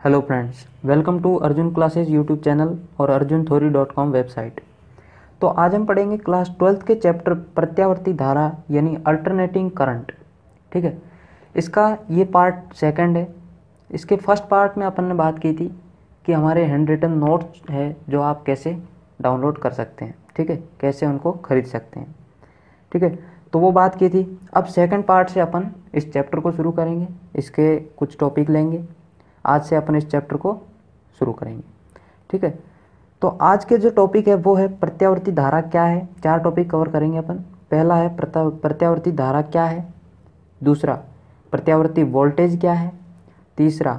Hello friends, welcome to Arjun classes YouTube channel और arjuntheory.com website. तो आज हम पढ़ेंगे क्लास 12th के चैप्टर प्रत्यावर्ती धारा यानी अल्टरनेटिंग करंट। ठीक है, इसका ये पार्ट सेकंड है। इसके फर्स्ट पार्ट में अपन ने बात की थी कि हमारे हैंड रिटन नोट्स है जो आप कैसे डाउनलोड कर सकते हैं। ठीक है, कैसे उनको खरीद सकते हैं। ठीक है, तो वो बात की थी। अब सेकंड पार्ट से अपन इस चैप्टर को शुरू करेंगे। इसके कुछ टॉपिक लेंगे। आज से अपन इस चैप्टर को शुरू करेंगे। ठीक है, तो आज के जो टॉपिक है वो है प्रत्यावर्ती धारा क्या है। 4 टॉपिक कवर करेंगे अपन। पहला है प्रत्यावर्ती धारा क्या है। दूसरा, प्रत्यावर्ती वोल्टेज क्या है। तीसरा,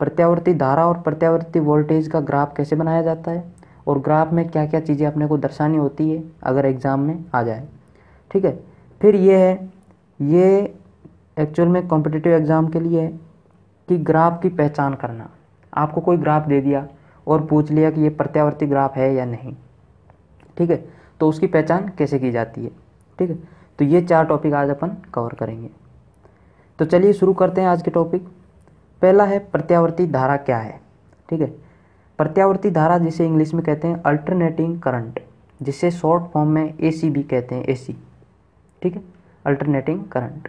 प्रत्यावर्ती धारा और प्रत्यावर्ती वोल्टेज का ग्राफ कैसे बनाया जाता है और ग्राफ में क्या क्या चीज़ें अपने को दर्शानी होती है अगर एग्ज़ाम में आ जाए। ठीक है, फिर ये एक्चुअल में कॉम्पिटिटिव एग्ज़ाम के लिए है कि ग्राफ की पहचान करना। आपको कोई ग्राफ दे दिया और पूछ लिया कि ये प्रत्यावर्ती ग्राफ है या नहीं। ठीक है, तो उसकी पहचान कैसे की जाती है। ठीक है, तो ये 4 टॉपिक आज अपन कवर करेंगे। तो चलिए शुरू करते हैं आज के टॉपिक। पहला है प्रत्यावर्ती धारा क्या है। ठीक है, प्रत्यावर्ती धारा जिसे इंग्लिश में कहते हैं अल्टरनेटिंग करंट, जिसे शॉर्ट फॉर्म में AC भी कहते हैं, AC। ठीक है, अल्टरनेटिंग करंट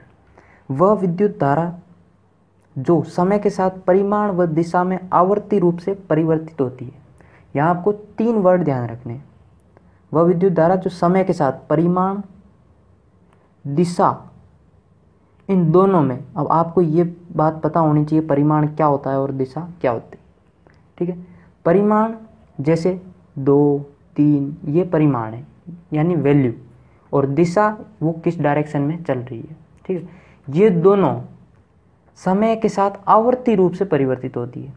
वह विद्युत धारा जो समय के साथ परिमाण व दिशा में आवर्ती रूप से परिवर्तित होती है। यहाँ आपको 3 वर्ड ध्यान रखने हैं। वह विद्युत धारा जो समय के साथ परिमाण, दिशा, इन दोनों में, अब आपको ये बात पता होनी चाहिए परिमाण क्या होता है और दिशा क्या होती है। ठीक है, परिमाण जैसे 2, 3 ये परिमाण है यानी वैल्यू, और दिशा वो किस डायरेक्शन में चल रही है। ठीक है, ये दोनों समय के साथ आवर्ती रूप से परिवर्तित होती है।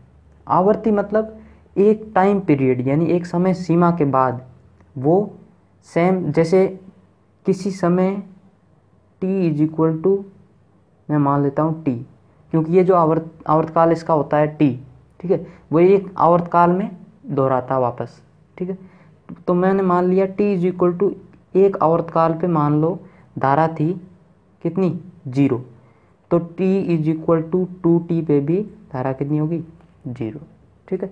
आवर्ती मतलब एक टाइम पीरियड यानी एक समय सीमा के बाद वो सेम, जैसे किसी समय t इज इक्वल टू, मैं मान लेता हूँ t, क्योंकि ये जो आवर्तकाल इसका होता है t। ठीक है, वो एक आवर्तकाल में दोहराता वापस। ठीक है, तो मैंने मान लिया t इज इक्वल टू, एक आवर्तकाल पे मान लो धारा थी कितनी, 0, तो t is equal to 2t पे भी धारा कितनी होगी, 0। ठीक है,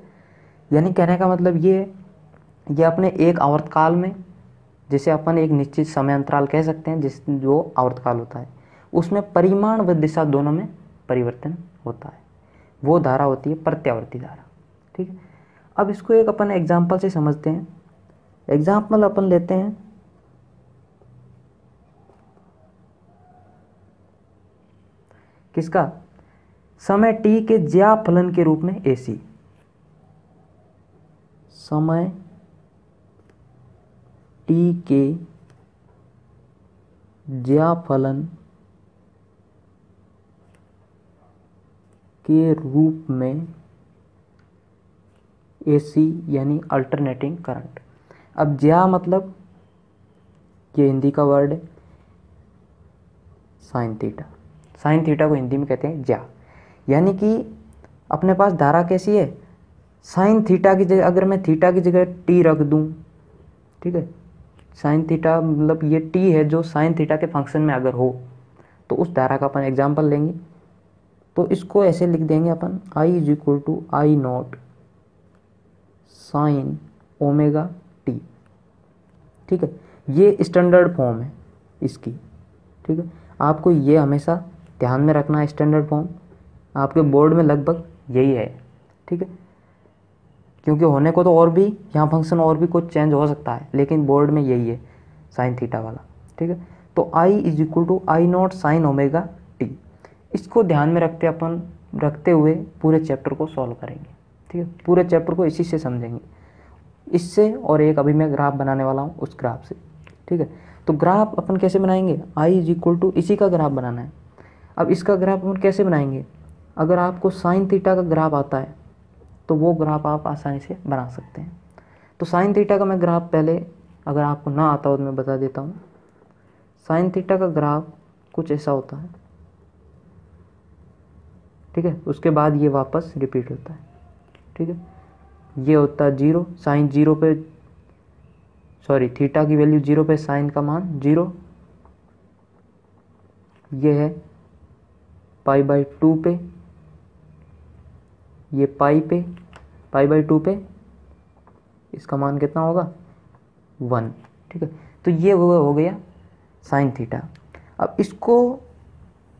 यानी कहने का मतलब ये अपने एक आवर्तकाल में, जिसे अपन एक निश्चित समय अंतराल कह सकते हैं, जिस जो आवर्तकाल होता है उसमें परिमाण व दिशा दोनों में परिवर्तन होता है, वो धारा होती है प्रत्यावर्ती धारा। ठीक है, अब इसको एक अपन एग्जाम्पल से समझते हैं। एग्जाम्पल अपन लेते हैं किसका, समय t के ज्या फलन के रूप में AC। समय t के ज्या फलन के रूप में AC यानी अल्टरनेटिंग करंट। अब ज्या मतलब ये हिंदी का वर्ड है, साइन थीटा। साइन थीटा को हिंदी में कहते हैं ज्या। यानी कि अपने पास धारा कैसी है, साइन थीटा की जगह, अगर मैं थीटा की जगह t रख दूं, ठीक है, साइन थीटा मतलब ये t है जो साइन थीटा के फंक्शन में अगर हो, तो उस धारा का अपन एग्जाम्पल लेंगे। तो इसको ऐसे लिख देंगे अपन, I is equal to I naught sine omega t। ठीक है, ये स्टैंडर्ड फॉर्म है इसकी। ठीक है, आपको ये हमेशा ध्यान में रखना है, स्टैंडर्ड फॉर्म आपके बोर्ड में लगभग यही है। ठीक है, क्योंकि होने को तो और भी यहाँ फंक्शन और भी कुछ चेंज हो सकता है, लेकिन बोर्ड में यही है साइन थीटा वाला। ठीक है, तो I is equal to I naught sine omega t। इसको ध्यान में रखते हुए पूरे चैप्टर को सॉल्व करेंगे। ठीक है, पूरे चैप्टर को इसी से समझेंगे, इससे और एक अभी मैं ग्राफ बनाने वाला हूँ उस ग्राफ से। ठीक है, तो ग्राफ अपन कैसे बनाएंगे, I इज इक्वल टू इसी का ग्राफ बनाना है। अब इसका ग्राफ अपन कैसे बनाएंगे, अगर आपको साइन थीटा का ग्राफ आता है तो वो ग्राफ आप आसानी से बना सकते हैं। तो साइन थीटा का मैं ग्राफ पहले, अगर आपको ना आता हो तो मैं बता देता हूँ। साइन थीटा का ग्राफ कुछ ऐसा होता है। ठीक है, उसके बाद ये वापस रिपीट होता है। ठीक है, ये होता है 0, साइन 0 पे, सॉरी थीटा की वैल्यू 0 पे साइन का मान 0। ये है पाई बाई 2 पे, ये पाई/2 पे इसका मान कितना होगा 1, ठीक है। तो ये हो गया साइन थीटा। अब इसको,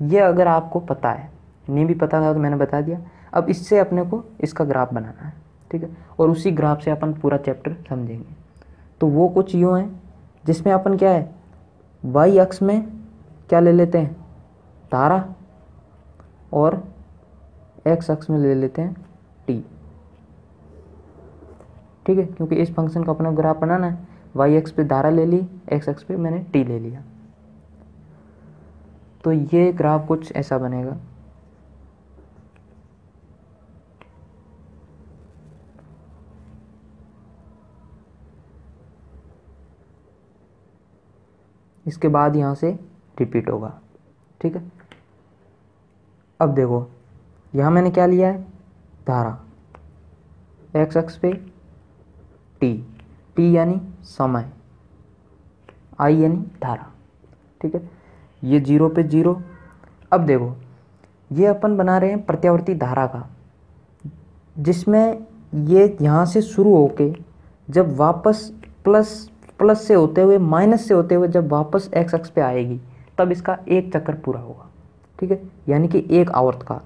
ये अगर आपको पता है, नहीं भी पता था तो मैंने बता दिया। अब इससे अपने को इसका ग्राफ बनाना है, ठीक है, और उसी ग्राफ से अपन पूरा चैप्टर समझेंगे। तो वो कुछ यूँ है जिसमें अपन क्या है, वाई अक्ष में क्या ले लेते हैं, धारा, और एक्स अक्ष में ले लेते हैं टी, ठीक है, क्योंकि इस फंक्शन का अपना ग्राफ बनाना है। वाई एक्स पे धारा ले ली, एक्स अक्ष पे मैंने टी ले लिया। तो ये ग्राफ कुछ ऐसा बनेगा। इसके बाद यहाँ से रिपीट होगा, ठीक है। अब देखो यहाँ मैंने क्या लिया है, धारा, एक्स अक्ष पे टी यानी समय, आई यानी धारा, ठीक है। ये 0 पे 0। अब देखो ये अपन बना रहे हैं प्रत्यावर्ती धारा का, जिसमें ये यहाँ से शुरू होके जब वापस प्लस से होते हुए माइनस से होते हुए जब वापस एक्स अक्ष पे आएगी तब इसका एक चक्कर पूरा होगा, ठीक है, यानी कि एक आवर्तकाल,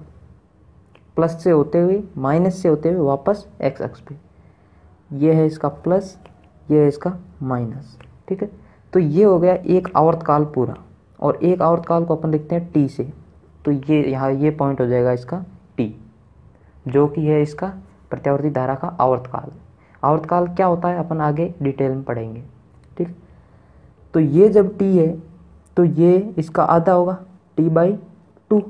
प्लस से होते हुए माइनस से होते हुए वापस एक्स अक्ष पे। ये है इसका प्लस, ये है इसका माइनस, ठीक है। तो ये हो गया एक आवर्तकाल पूरा, और एक आवर्तकाल को अपन लिखते हैं टी से। तो ये यहाँ ये पॉइंट हो जाएगा इसका टी, जो कि है इसका प्रत्यावर्ती धारा का आवर्तकाल। आवर्तकाल क्या होता है अपन आगे डिटेल में पढ़ेंगे, ठीक। तो ये जब टी है तो ये इसका आधा होगा t/2,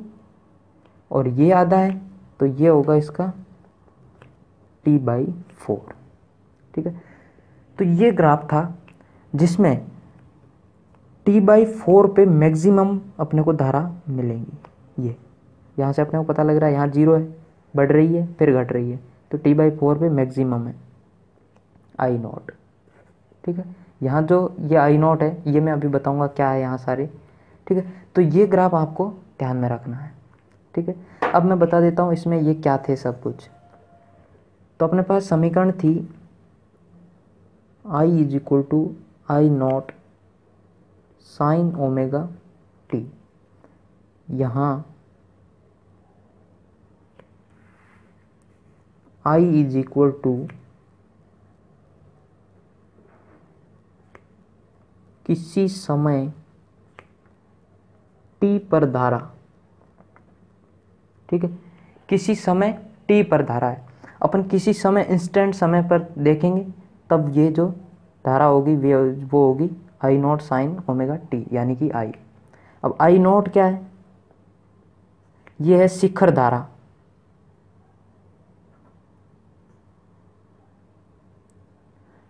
और ये आधा है तो ये होगा इसका t/4, ठीक है। तो ये ग्राफ था जिसमें t/4 पे मैक्सिमम अपने को धारा मिलेंगी। ये यहाँ से अपने को पता लग रहा है यहाँ 0 है, बढ़ रही है फिर घट रही है, तो t/4 पे मैक्सिमम है I0, ठीक है। यहाँ जो ये I0 है ये मैं अभी बताऊँगा क्या है यहाँ सारे, ठीक है। तो ये ग्राफ आपको ध्यान में रखना है, ठीक है। अब मैं बता देता हूँ इसमें ये क्या थे सब कुछ। तो अपने पास समीकरण थी I = I0 sin omega t। यहाँ I = किसी समय t पर धारा, ठीक है, किसी समय t पर धारा है। अपन किसी समय इंस्टेंट समय पर देखेंगे तब ये जो धारा होगी वो होगी I0 sin ओमेगा t, यानी कि I। अब I0 क्या है, ये है शिखर धारा,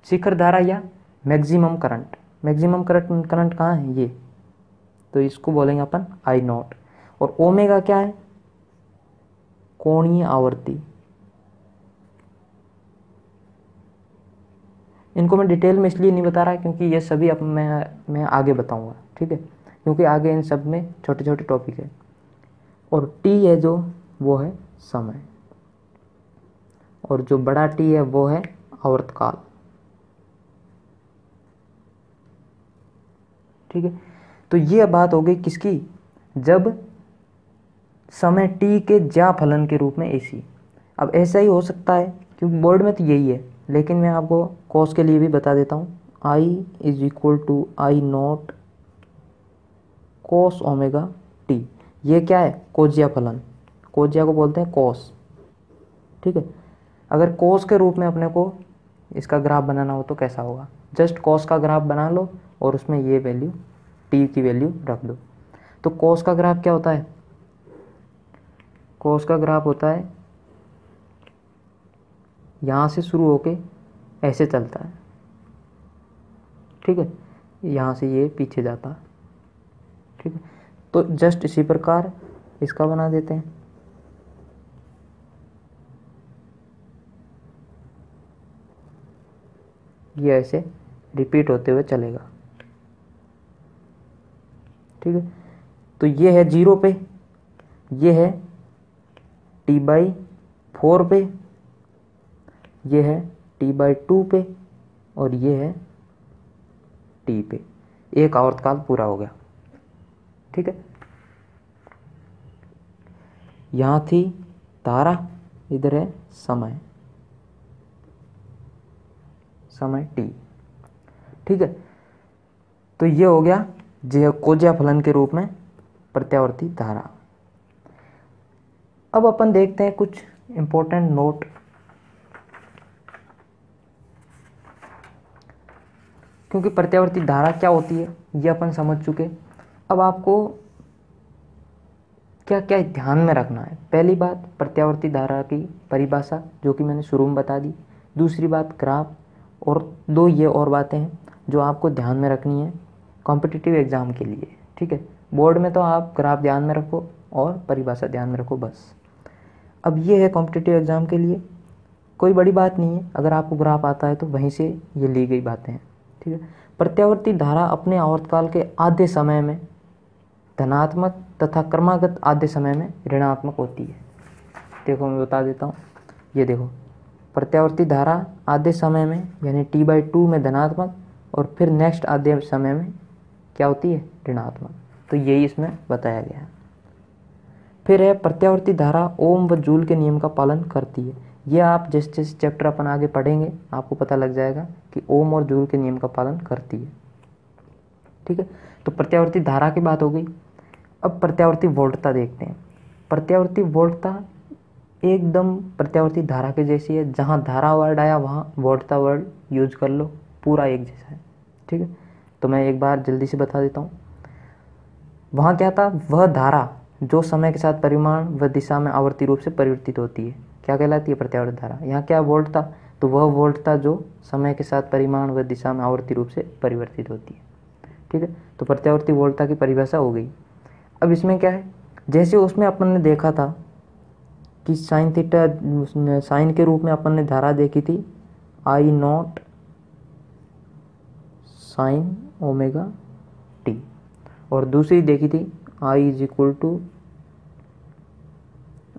शिखर धारा या मैक्सिमम करंट। मैक्सिमम करंट कहाँ है, ये, तो इसको बोलेंगे अपन I0। और ओमेगा क्या है, कोणीय आवर्ती। इनको मैं डिटेल में इसलिए नहीं बता रहा क्योंकि ये सभी अब मैं आगे बताऊंगा, ठीक है, क्योंकि आगे इन सब में छोटे छोटे टॉपिक है। और टी है जो वो है समय, और जो बड़ा टी है वो है आवर्तकाल, ठीक है। तो ये बात हो गई किसकी, जब समय टी के ज्या फलन के रूप में AC। अब ऐसा ही हो सकता है क्योंकि बोर्ड में तो यही है, लेकिन मैं आपको कॉस के लिए भी बता देता हूँ। I = I0 cos omega t। ये क्या है, कोज्या फलन, कोज्या को बोलते हैं कॉस, ठीक है। अगर कॉस के रूप में अपने को इसका ग्राफ बनाना हो तो कैसा होगा, जस्ट कॉस का ग्राफ बना लो और उसमें ये वैल्यू t की वैल्यू रख दो। तो कॉस का ग्राफ क्या होता है, कॉस का ग्राफ होता है यहाँ से शुरू होके ऐसे चलता है, ठीक है, यहाँ से ये पीछे जाता है, ठीक है। तो जस्ट इसी प्रकार इसका बना देते हैं। ये ऐसे रिपीट होते हुए चलेगा, ठीक है। तो ये है 0 पे, ये है 4 पे, ये है T/2 पे, और ये है T पे। एक आवर्तकाल पूरा हो गया। ठीक है, यहाँ थी धारा, इधर है समय, समय T। ठीक है, तो ये हो गया कोज्या फलन के रूप में प्रत्यावर्ती धारा। अब अपन देखते हैं कुछ इंपॉर्टेंट नोट। क्योंकि प्रत्यावर्ती धारा क्या होती है ये अपन समझ चुके, अब आपको क्या क्या ध्यान में रखना है। पहली बात, प्रत्यावर्ती धारा की परिभाषा जो कि मैंने शुरू में बता दी। दूसरी बात ग्राफ, और दो ये और बातें हैं जो आपको ध्यान में रखनी है कॉम्पिटिटिव एग्ज़ाम के लिए। ठीक है, बोर्ड में तो आप ग्राफ ध्यान में रखो और परिभाषा ध्यान में रखो बस। अब ये है कॉम्पिटिटिव एग्ज़ाम के लिए, कोई बड़ी बात नहीं है, अगर आपको ग्राफ आता है तो वहीं से ये ली गई बातें हैं। ठीक है, प्रत्यावर्ती धारा अपने आवर्तकाल के आधे समय में धनात्मक तथा क्रमागत आधे समय में ऋणात्मक होती है। देखो मैं बता देता हूँ, ये देखो प्रत्यावर्ती धारा आधे समय में यानी T/2 में धनात्मक, और फिर नेक्स्ट आधे समय में क्या होती है, ऋणात्मक। तो यही इसमें बताया गया है। फिर है प्रत्यावर्ती धारा ओम व जूल के नियम का पालन करती है। ये आप जैसे जैसे चैप्टर अपन आगे पढ़ेंगे आपको पता लग जाएगा कि ओम और जूल के नियम का पालन करती है। ठीक है, तो प्रत्यावर्ती धारा की बात हो गई। अब प्रत्यावर्ती वोल्टता देखते हैं। प्रत्यावर्ती वोल्टता एकदम प्रत्यावर्ती धारा के जैसी है, जहाँ धारा वर्ड आया वहाँ वोल्टता वर्ड यूज कर लो, पूरा एक जैसा है। ठीक है, तो मैं एक बार जल्दी से बता देता हूँ। वहाँ क्या था, वह धारा जो समय के साथ परिमाण व दिशा में आवर्ती रूप से परिवर्तित होती है, क्या कहलाती है, प्रत्यावर्ती धारा। यहाँ क्या वोल्ट था, तो वह वोल्ट था जो समय के साथ परिमाण व दिशा में आवर्ती रूप से परिवर्तित होती है। ठीक है, तो प्रत्यावर्ती वोल्टता की परिभाषा हो गई। अब इसमें क्या है, जैसे उसमें अपन ने देखा था कि साइन थीटा, साइन के रूप में अपन ने धारा देखी थी I0 साइन ओमेगा टी, और दूसरी देखी थी I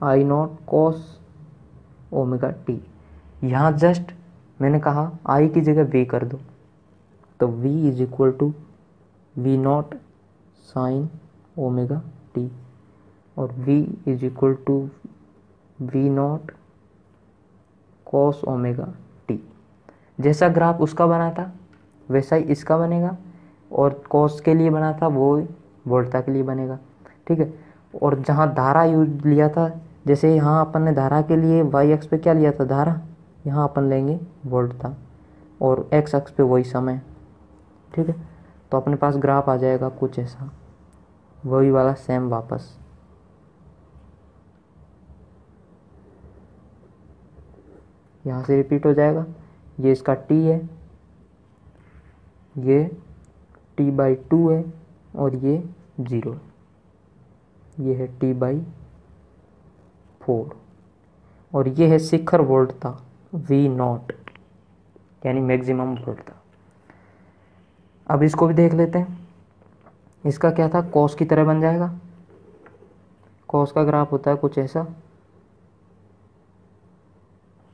I0 cos omega T. यहाँ जस्ट मैंने कहा I की जगह V कर दो, तो V V0 sine omega T, और V V0 cos omega T. जैसा ग्राफ उसका बना था वैसा ही इसका बनेगा, और कॉस के लिए बना था वो वोल्टता के लिए बनेगा। ठीक है, और जहाँ धारा यूज लिया था, जैसे यहाँ अपन ने धारा के लिए वाई अक्ष पे क्या लिया था, धारा, यहाँ अपन लेंगे वोल्टता, और एक्स अक्ष पे वही समय। ठीक है, तो अपने पास ग्राफ आ जाएगा कुछ ऐसा, वही वाला सेम वापस। यहाँ से रिपीट हो जाएगा, ये इसका T है, ये T/2 है, और ये 0 है, ये है T/4, और ये है शिखर वोल्टता V0 यानी मैक्सिमम वोल्टता। अब इसको भी देख लेते हैं। इसका क्या था, कॉस की तरह बन जाएगा। कॉस का ग्राफ होता है कुछ ऐसा।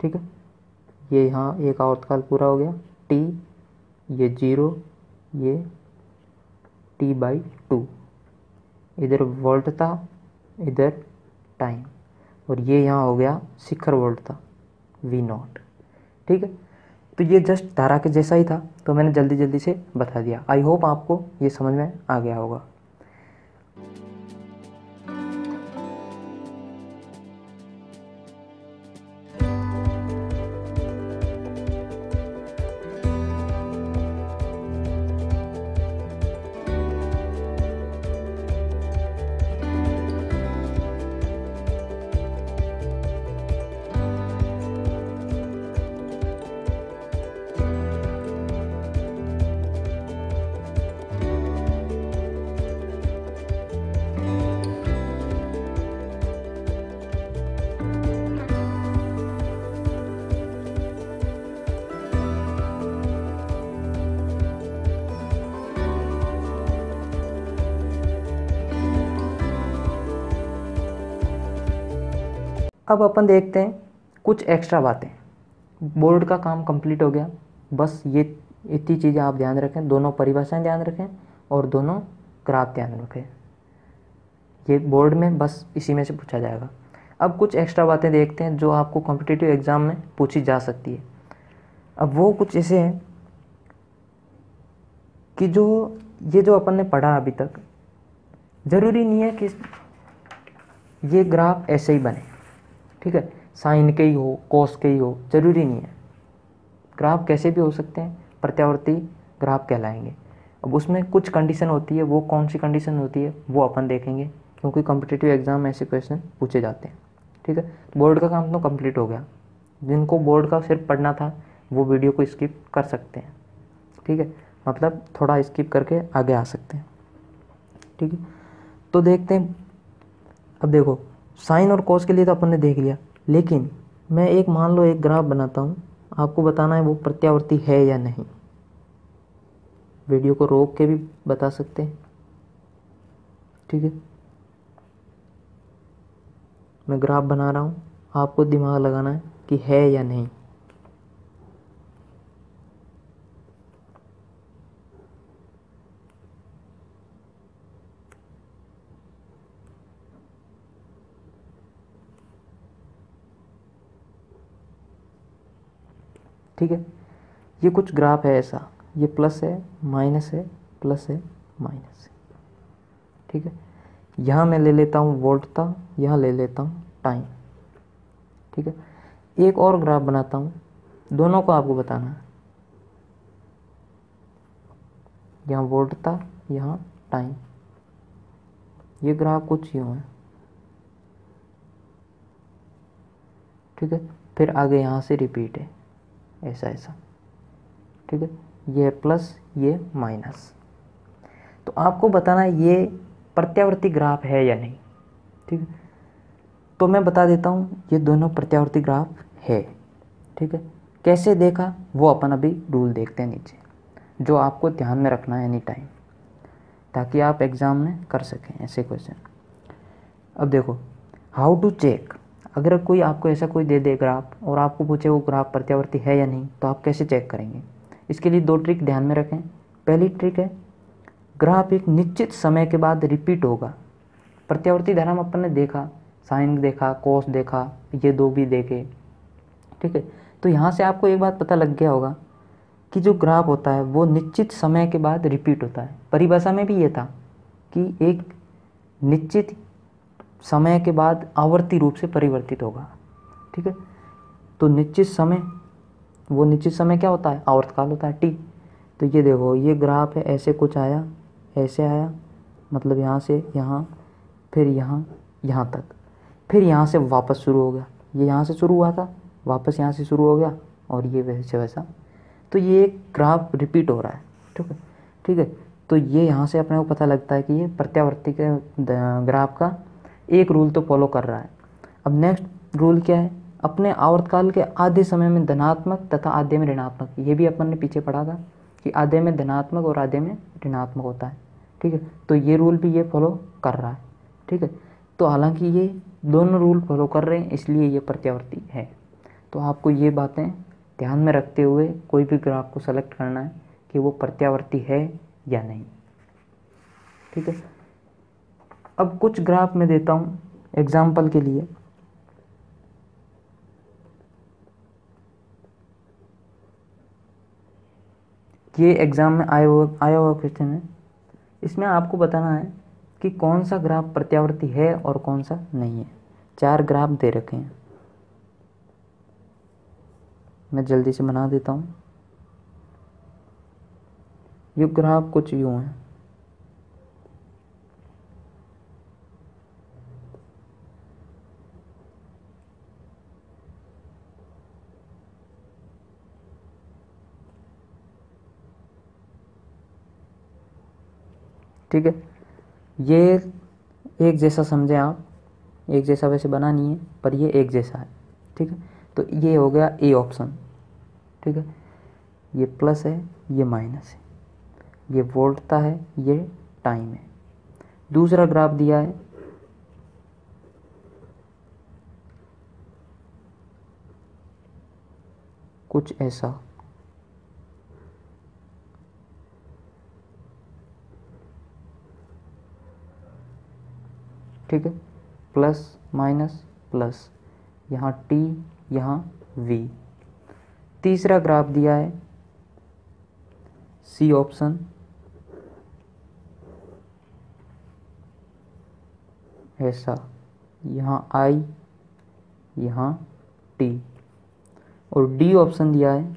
ठीक है, ये यहाँ एक आवर्तकाल पूरा हो गया, T, ये 0, ये T/2, इधर वोल्टता, इधर टाइम, और ये यहाँ हो गया शिखर वोल्टता V0। ठीक है, तो ये जस्ट धारा के जैसा ही था, तो मैंने जल्दी जल्दी से बता दिया। आई होप आपको ये समझ में आ गया होगा। अब अपन देखते हैं कुछ एक्स्ट्रा बातें, बोर्ड का काम कंप्लीट हो गया। बस ये इतनी चीज़ें आप ध्यान रखें, दोनों परिभाषाएं ध्यान रखें और दोनों ग्राफ ध्यान रखें। ये बोर्ड में बस इसी में से पूछा जाएगा। अब कुछ एक्स्ट्रा बातें देखते हैं जो आपको कॉम्पिटिटिव एग्ज़ाम में पूछी जा सकती है। अब वो कुछ ऐसे हैं कि जो अपन ने पढ़ा अभी तक, ज़रूरी नहीं है कि ये ग्राफ ऐसे ही बने, ठीक है, साइन के ही हो, कॉस के ही हो, ज़रूरी नहीं है। ग्राफ कैसे भी हो सकते हैं, प्रत्यावर्ती ग्राफ कहलाएंगे। अब उसमें कुछ कंडीशन होती है, वो कौन सी कंडीशन होती है वो अपन देखेंगे, क्योंकि कॉम्पिटिटिव एग्ज़ाम में ऐसे क्वेश्चन पूछे जाते हैं, ठीक है। बोर्ड का काम तो कंप्लीट हो गया, जिनको बोर्ड का सिर्फ पढ़ना था वो वीडियो को स्किप कर सकते हैं, ठीक है, मतलब थोड़ा स्किप करके आगे आ सकते हैं, ठीक है। तो देखते हैं। अब देखो, साइन और कॉस के लिए तो अपन ने देख लिया, लेकिन मैं एक मान लो एक ग्राफ बनाता हूँ, आपको बताना है वो प्रत्यावर्ती है या नहीं। वीडियो को रोक के भी बता सकते हैं, ठीक है। मैं ग्राफ बना रहा हूँ, आपको दिमाग लगाना है कि है या नहीं। ठीक है, ये कुछ ग्राफ है ऐसा, ये प्लस है, माइनस है, प्लस है, माइनस है, ठीक है। यहाँ मैं ले लेता हूँ वोल्टता, यहाँ ले लेता हूँ टाइम, ठीक है। एक और ग्राफ बनाता हूँ, दोनों को आपको बताना है, यहाँ वोल्टता, यहाँ टाइम। ये ग्राफ कुछ यूँ है, ठीक है। फिर आगे यहाँ से रिपीट है, ऐसा ऐसा, ठीक है। ये प्लस, ये माइनस। तो आपको बताना है ये प्रत्यावर्ती ग्राफ है या नहीं, ठीक है। तो मैं बता देता हूँ ये दोनों प्रत्यावर्ती ग्राफ है, ठीक है। कैसे देखा वो अपन अभी रूल देखते हैं नीचे, जो आपको ध्यान में रखना है एनी टाइम, ताकि आप एग्ज़ाम में कर सकें ऐसे क्वेश्चन। अब देखो, हाउ टू चेक, अगर कोई आपको ऐसा कोई दे दे ग्राफ और आपको पूछे वो ग्राफ प्रत्यावर्ती है या नहीं, तो आप कैसे चेक करेंगे। इसके लिए दो ट्रिक ध्यान में रखें। पहली ट्रिक है, ग्राफ एक निश्चित समय के बाद रिपीट होगा। प्रत्यावर्ती धारा में अपन ने देखा, साइन देखा, कॉस देखा, ये दो भी देखे, ठीक है। तो यहाँ से आपको एक बात पता लग गया होगा कि जो ग्राफ होता है वो निश्चित समय के बाद रिपीट होता है। परिभाषा में भी ये था कि एक निश्चित समय के बाद आवर्ती रूप से परिवर्तित होगा, ठीक है। तो निश्चित समय, वो निश्चित समय क्या होता है, आवर्तकाल होता है, टी। तो ये देखो, ये ग्राफ है, ऐसे कुछ आया, ऐसे आया, मतलब यहाँ से यहाँ, फिर यहाँ, यहाँ तक, फिर यहाँ से वापस शुरू हो गया। ये यहाँ से शुरू हुआ था, वापस यहाँ से शुरू हो गया, और ये वैसे वैसा। तो ये एक ग्राफ रिपीट हो रहा है, ठीक है, ठीक है। तो ये यहाँ से अपने को पता लगता है कि ये प्रत्यावर्ती के ग्राफ का एक रूल तो फॉलो कर रहा है। अब नेक्स्ट रूल क्या है, अपने आवर्तकाल के आधे समय में धनात्मक तथा आधे में ऋणात्मक। ये भी अपन ने पीछे पढ़ा था कि आधे में धनात्मक और आधे में ऋणात्मक होता है, ठीक है। तो ये रूल भी ये फॉलो कर रहा है, ठीक है। तो हालांकि ये दोनों रूल फॉलो कर रहे हैं, इसलिए ये प्रत्यावर्ती है। तो आपको ये बातें ध्यान में रखते हुए कोई भी ग्राफ को सेलेक्ट करना है कि वो प्रत्यावर्ती है या नहीं, ठीक है। अब कुछ ग्राफ मैं देता हूँ एग्जाम्पल के लिए। ये एग्ज़ाम में आया हुआ क्वेश्चन है। इसमें आपको बताना है कि कौन सा ग्राफ प्रत्यावर्ती है और कौन सा नहीं है। 4 ग्राफ दे रखे हैं, मैं जल्दी से बना देता हूँ। ये ग्राफ कुछ यूँ है, ठीक है। ये एक जैसा समझें आप, एक जैसा वैसे बना नहीं है, पर ये एक जैसा है, ठीक है। तो ये हो गया ए ऑप्शन, ठीक है। ये प्लस है, ये माइनस है, ये वोल्टता है, ये टाइम है। दूसरा ग्राफ दिया है, कुछ ऐसा, ठीक है, प्लस माइनस प्लस, यहाँ t, यहाँ v। तीसरा ग्राफ दिया है सी ऑप्शन, ऐसा, यहाँ i, यहाँ t, और डी ऑप्शन दिया है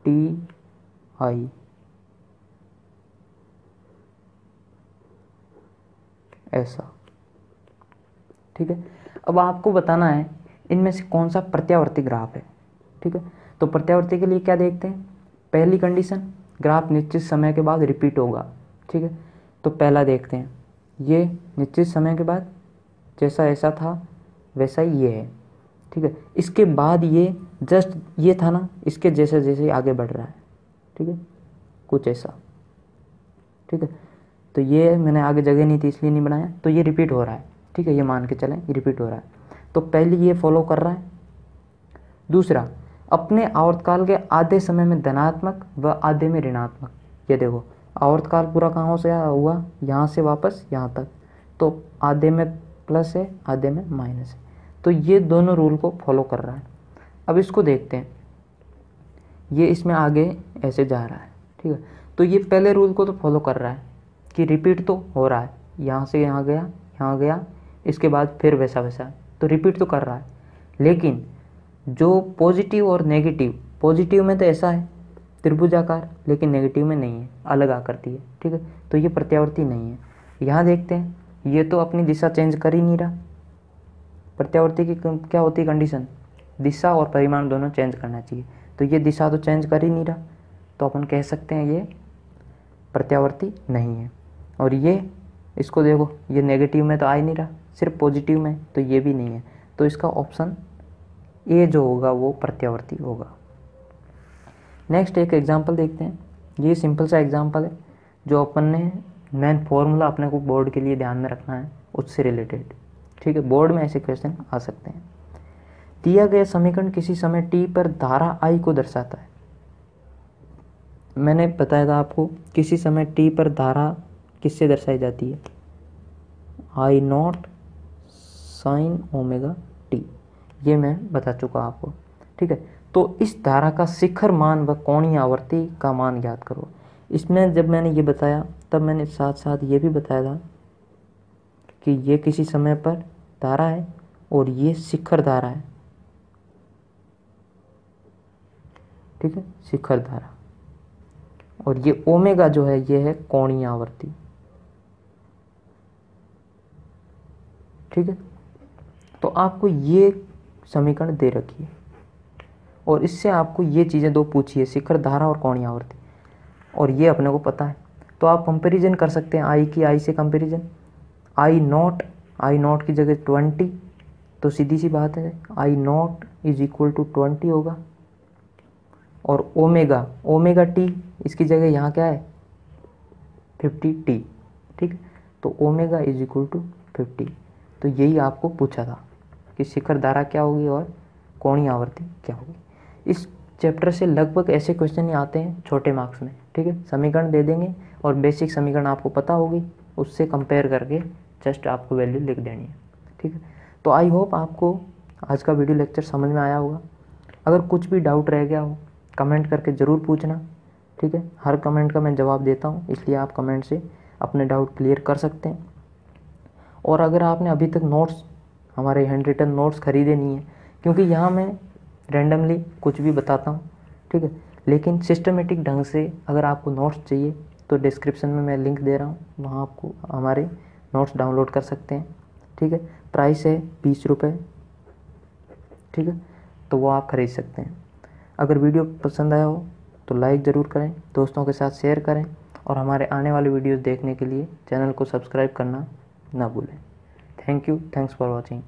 टी आई, ऐसा, ठीक है। अब आपको बताना है इनमें से कौन सा प्रत्यावर्ती ग्राफ है, ठीक है। तो प्रत्यावर्ती के लिए क्या देखते हैं, पहली कंडीशन, ग्राफ निश्चित समय के बाद रिपीट होगा, ठीक है। तो पहला देखते हैं, ये निश्चित समय के बाद जैसा ऐसा था वैसा ही ये है, ठीक है। इसके बाद ये जस्ट ये था ना, इसके जैसे जैसे आगे बढ़ रहा है, ठीक है, कुछ ऐसा, ठीक है। तो ये मैंने आगे जगह नहीं थी इसलिए नहीं बनाया, तो ये रिपीट हो रहा है, ठीक है, ये मान के चलें ये रिपीट हो रहा है। तो पहले ये फॉलो कर रहा है। दूसरा, अपने आवर्तकाल के आधे समय में धनात्मक व आधे में ऋणात्मक। ये देखो आवर्तकाल पूरा कहाँ से हुआ, यहाँ से वापस यहाँ तक, तो आधे में प्लस है आधे में माइनस है, तो ये दोनों रूल को फॉलो कर रहा है। अब इसको देखते हैं, ये इसमें आगे ऐसे जा रहा है, ठीक है। तो ये पहले रूल को तो फॉलो कर रहा है कि रिपीट तो हो रहा है, यहाँ से यहाँ गया, यहाँ गया, इसके बाद फिर वैसा वैसा, तो रिपीट तो कर रहा है। लेकिन जो पॉजिटिव और नेगेटिव, पॉजिटिव में तो ऐसा है त्रिभुजाकार, लेकिन नेगेटिव में नहीं है, अलग आकृति है, ठीक है। तो ये प्रत्यावर्ती नहीं है। यहाँ देखते हैं, ये तो अपनी दिशा चेंज कर ही नहीं रहा। प्रत्यावर्ती की क्या होती है कंडीशन, दिशा और परिमाण दोनों चेंज करना चाहिए, तो ये दिशा तो चेंज कर ही नहीं रहा, तो अपन कह सकते हैं ये प्रत्यावर्ती नहीं है। और ये इसको देखो, ये नेगेटिव में तो आ ही नहीं रहा, सिर्फ पॉजिटिव में, तो ये भी नहीं है। तो इसका ऑप्शन ए जो होगा वो प्रत्यावर्ती होगा। नेक्स्ट एक एग्जांपल देखते हैं। ये सिंपल सा एग्जांपल है जो अपन ने मेन फॉर्मूला अपने को बोर्ड के लिए ध्यान में रखना है, उससे रिलेटेड, ठीक है। बोर्ड में ऐसे क्वेश्चन आ सकते हैं। दिया गया समीकरण किसी समय टी पर धारा आई को दर्शाता है। मैंने बताया था आपको किसी समय टी पर धारा किससे दर्शाई जाती है, आई नॉट साइन ओमेगा टी, ये मैं बता चुका आपको, ठीक है। तो इस धारा का शिखर मान व कोणीय आवर्ती का मान ज्ञात करो। इसमें जब मैंने ये बताया तब मैंने साथ साथ ये भी बताया था कि ये किसी समय पर धारा है और ये शिखर धारा है, ठीक है, शिखर धारा, और ये ओमेगा जो है ये है कोणीय आवर्ती, ठीक है। तो आपको ये समीकरण दे रखी है और इससे आपको ये चीज़ें दो पूछी है, शिखर धारा और कोणीय आवर्ती, और ये अपने को पता है। तो आप कंपैरिजन कर सकते हैं, आई की आई से कंपैरिजन, आई नॉट की जगह 20, तो सीधी सी बात है आई नॉट इज इक्वल टू 20 होगा। और ओमेगा टी, इसकी जगह यहाँ क्या है 50t, ठीक। तो ओमेगा इज इक्वल टू 50। तो यही आपको पूछा था कि शिखर धारा क्या होगी और कोणीय आवर्ती क्या होगी। इस चैप्टर से लगभग ऐसे क्वेश्चन ही आते हैं छोटे मार्क्स में, ठीक है। समीकरण दे देंगे और बेसिक समीकरण आपको पता होगी, उससे कंपेयर करके जस्ट आपको वैल्यू लिख देनी है, ठीक है। तो आई होप आपको आज का वीडियो लेक्चर समझ में आया होगा। अगर कुछ भी डाउट रह गया हो कमेंट करके ज़रूर पूछना, ठीक है। हर कमेंट का मैं जवाब देता हूँ, इसलिए आप कमेंट से अपने डाउट क्लियर कर सकते हैं। और अगर आपने अभी तक नोट्स, हमारे हैंड रिटन नोट्स खरीदे नहीं है, क्योंकि यहाँ मैं रैंडमली कुछ भी बताता हूँ, ठीक है, लेकिन सिस्टमेटिक ढंग से अगर आपको नोट्स चाहिए तो डिस्क्रिप्शन में मैं लिंक दे रहा हूँ, वहाँ आपको हमारे नोट्स डाउनलोड कर सकते हैं, ठीक है। प्राइस है 20 रुपये, ठीक है, तो वो आप खरीद सकते हैं। अगर वीडियो पसंद आया हो तो लाइक ज़रूर करें, दोस्तों के साथ शेयर करें, और हमारे आने वाले वीडियोस देखने के लिए चैनल को सब्सक्राइब करना ना भूलें। Thank you, thanks for watching.